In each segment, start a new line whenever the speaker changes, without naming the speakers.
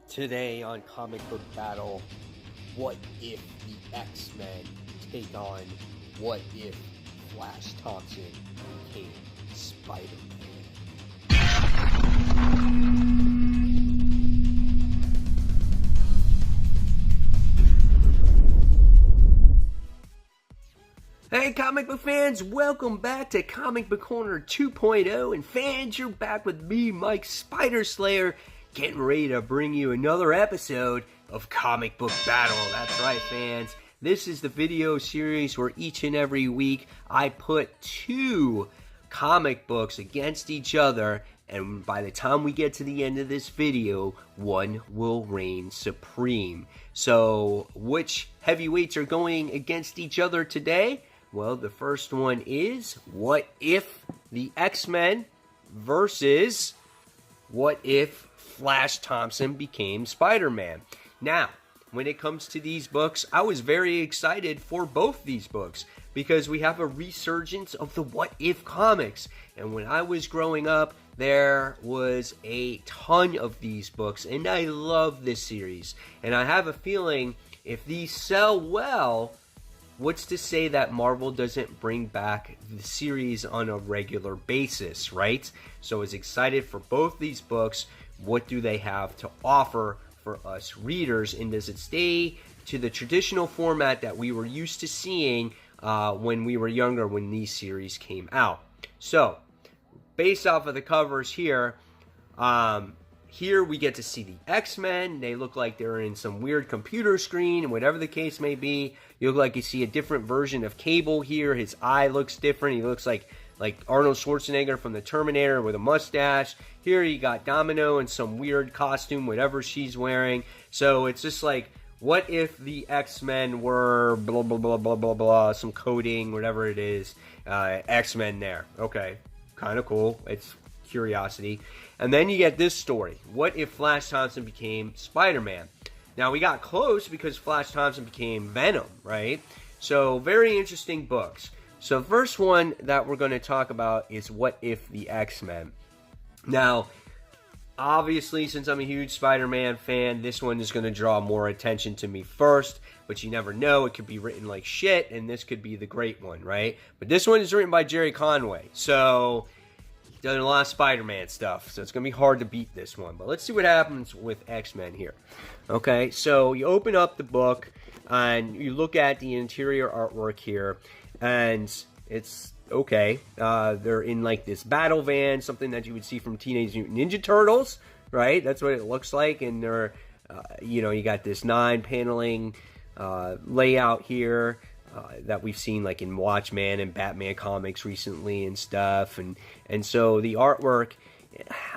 Today on Comic Book Battle, what if the X-Men take on what if Flash Thompson became Spider-Man? Hey comic book fans, welcome back to Comic Book Corner 2.0, and fans, you're back with me, Mike Spider Slayer, getting ready to bring you another episode of Comic Book Battle. That's right, fans. This is the video series where each and every week I put two comic books against each other, and by the time we get to the end of this video, one will reign supreme. So, which heavyweights are going against each other today? Well, the first one is What If the X-Men versus What If Flash Thompson became Spider-Man. Now, when it comes to these books, I was very excited for both these books because we have a resurgence of the What If comics. And when I was growing up, there was a ton of these books, and I love this series. And I have a feeling if these sell well, what's to say that Marvel doesn't bring back the series on a regular basis, right? So I was excited for both these books. What do they have to offer for us readers? And does it stay to the traditional format that we were used to seeing when we were younger, when these series came out? So, based off of the covers here, here we get to see the X-Men. They look like they're in some weird computer screen, and whatever the case may be, you look like you see a different version of Cable here. His eye looks different. He looks like Arnold Schwarzenegger from the Terminator with a mustache. Here you got Domino in some weird costume, whatever she's wearing. So it's just like, what if the X-Men were blah, blah, blah, blah, blah, blah, some coding, whatever it is, X-Men there. Okay, kind of cool. It's curiosity. And then you get this story. What if Flash Thompson became Spider-Man? Now, we got close because Flash Thompson became Venom, right? So, very interesting books. So, first one that we're going to talk about is What If the X-Men. Now, obviously, since I'm a huge Spider-Man fan, this one is going to draw more attention to me first. But you never know. It could be written like shit, and this could be the great one, right? But this one is written by Jerry Conway. So, he's done a lot of Spider-Man stuff. So, it's going to be hard to beat this one. But let's see what happens with X-Men here. Okay, so you open up the book, and you look at the interior artwork here, and it's okay. They're in like this battle van, something that you would see from Teenage Mutant Ninja Turtles, right? That's what it looks like, and they're, you got this 9-paneling layout here that we've seen like in Watchmen and Batman comics recently and stuff, and so the artwork,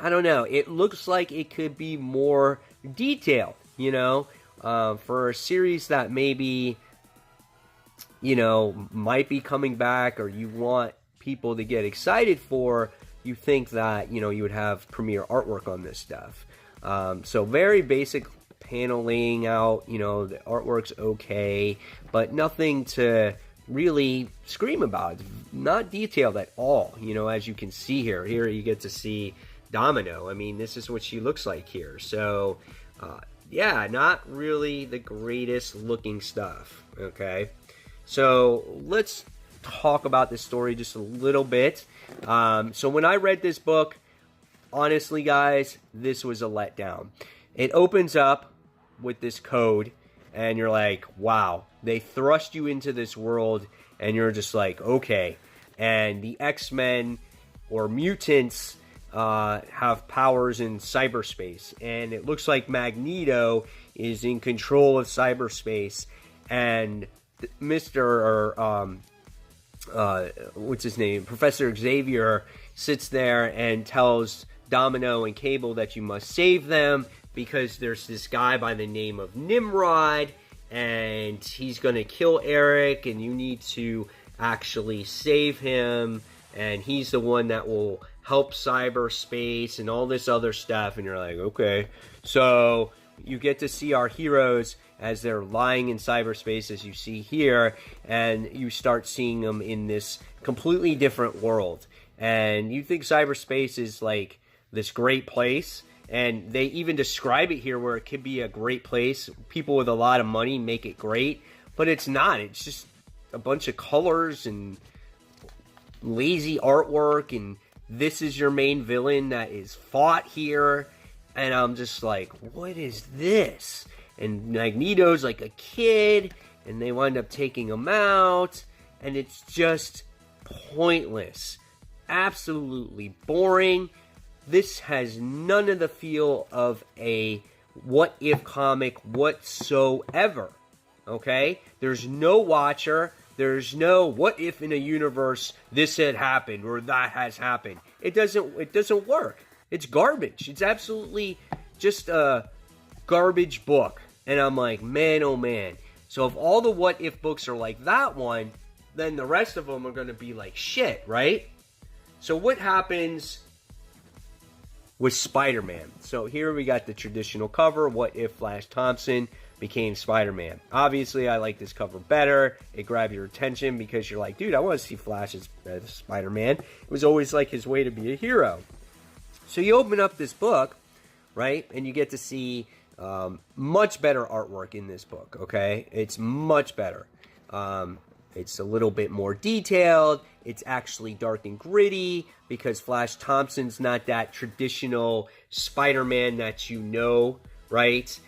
I don't know, it looks like it could be more detailed, for a series that maybe, might be coming back or you want people to get excited for. You think that, you would have premiere artwork on this stuff. So very basic panel laying out, the artwork's okay, but nothing to really scream about. It's not detailed at all, as you can see here. Here you get to see Domino. I mean, this is what she looks like here. So, yeah, not really the greatest looking stuff, okay? So, let's talk about this story just a little bit. So, when I read this book, honestly, guys, this was a letdown. It opens up with this code, and you're like, wow. They thrust you into this world, and you're just like, okay. And the X-Men, or mutants, have powers in cyberspace, and it looks like Magneto is in control of cyberspace, and what's his name, Professor Xavier sits there and tells Domino and Cable that you must save them because there's this guy by the name of Nimrod, and he's gonna kill Eric, and you need to actually save him, and he's the one that will help cyberspace and all this other stuff. And you're like, okay. So you get to see our heroes as they're lying in cyberspace, as you see here, and you start seeing them in this completely different world. And you think cyberspace is like this great place, And they even describe it here where it could be a great place. People with a lot of money make it great, but it's not. It's just a bunch of colors and lazy artwork, and this is your main villain that is fought here. And I'm just like, what is this? And Magneto's like a kid, and they wind up taking him out, and it's just pointless. Absolutely boring. This has none of the feel of a What If comic whatsoever. Okay? There's no Watcher. There's no what if in a universe this had happened or that has happened. It doesn't work. It's garbage. It's absolutely just a garbage book. And I'm like, man, oh man. So if all the what if books are like that one, then the rest of them are going to be like shit, right? So what happens with Spider-Man? So here we got the traditional cover. What if Flash Thompson became Spider-Man? Obviously, I like this cover better. It grabbed your attention because you're like, dude, I want to see Flash as Spider-Man. It was always like his way to be a hero. So you open up this book, right? And you get to see much better artwork in this book, okay? It's much better. It's a little bit more detailed. It's actually dark and gritty because Flash Thompson's not that traditional Spider-Man that you know, right?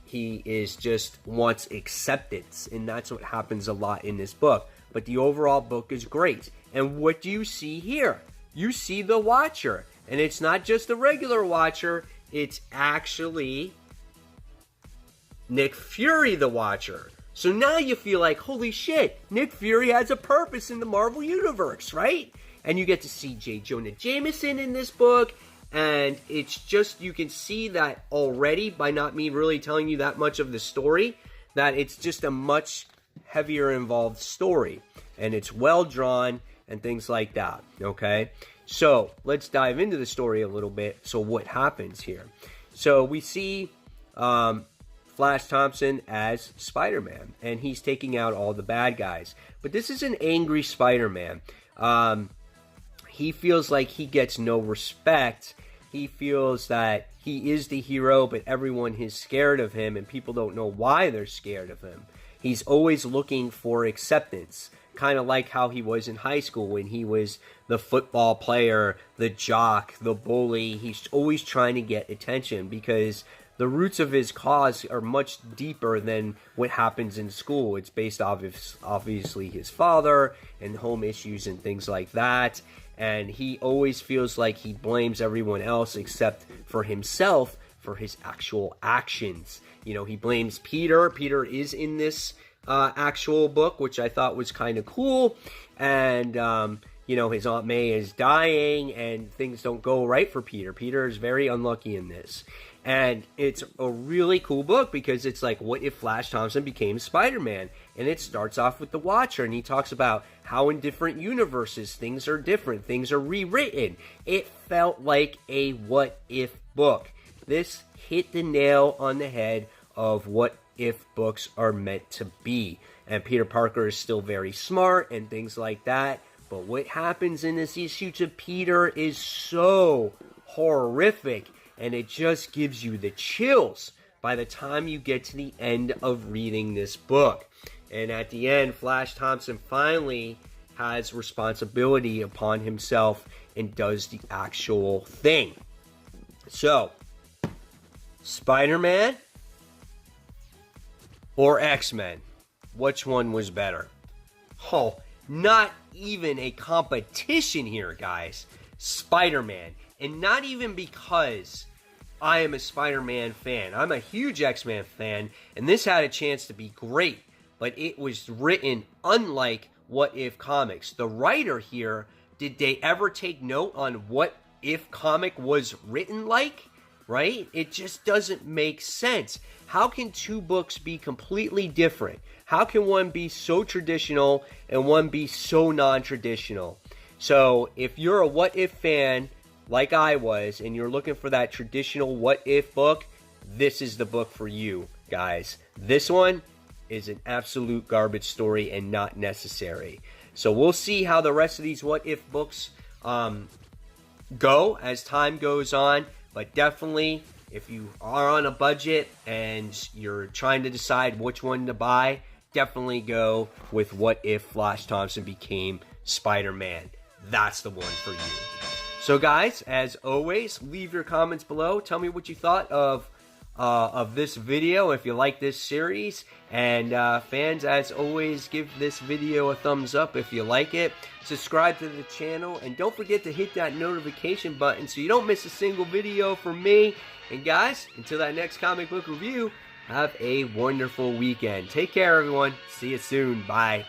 He is just wants acceptance, and that's what happens a lot in this book. But the overall book is great. And what do you see here? You see the Watcher. And it's not just a regular Watcher. It's actually Nick Fury the Watcher. So now you feel like, holy shit, Nick Fury has a purpose in the Marvel Universe, right? And you get to see J. Jonah Jameson in this book. And it's just, you can see that already by not me really telling you that much of the story, that it's just a much heavier involved story. And it's well drawn and things like that, okay? So let's dive into the story a little bit. So what happens here? So we see Flash Thompson as Spider-Man, and he's taking out all the bad guys. But this is an angry Spider-Man. He feels like he gets no respect. He feels that he is the hero, but everyone is scared of him, and people don't know why they're scared of him. He's always looking for acceptance, kind of like how he was in high school when he was the football player, the jock, the bully. He's always trying to get attention because the roots of his cause are much deeper than what happens in school. It's based off of, obviously, his father and home issues and things like that. And he always feels like he blames everyone else except for himself for his actual actions. You know, he blames Peter. Peter is in this actual book, which I thought was kind of cool. And, you know, his Aunt May is dying and things don't go right for Peter. Peter is very unlucky in this. And it's a really cool book because it's like, what if Flash Thompson became Spider-Man? And it starts off with the Watcher, and he talks about how in different universes things are different, things are rewritten. It felt like a what if book. This hit the nail on the head of what if books are meant to be. And Peter Parker is still very smart and things like that. But what happens in this issue to Peter is so horrific. And it just gives you the chills by the time you get to the end of reading this book. And at the end, Flash Thompson finally has responsibility upon himself and does the actual thing. So, Spider-Man or X-Men? Which one was better? Oh, not even a competition here, guys. Spider-Man. And not even because I am a Spider-Man fan. I'm a huge X-Men fan, and this had a chance to be great, but it was written unlike What If Comics. The writer here, did they ever take note on What If Comic was written like? Right? It just doesn't make sense. How can two books be completely different? How can one be so traditional and one be so non-traditional? So, if you're a What If fan, like I was, and you're looking for that traditional what if book, this is the book for you, guys. This one is an absolute garbage story and not necessary. So we'll see how the rest of these what if books go as time goes on. But definitely, if you are on a budget and you're trying to decide which one to buy, definitely go with What If Flash Thompson Became Spider-Man. That's the one for you. So guys, as always, leave your comments below. Tell me what you thought of this video, if you like this series. And fans, as always, give this video a thumbs up if you like it. Subscribe to the channel, and don't forget to hit that notification button so you don't miss a single video from me. And guys, until that next comic book review, have a wonderful weekend. Take care, everyone. See you soon. Bye.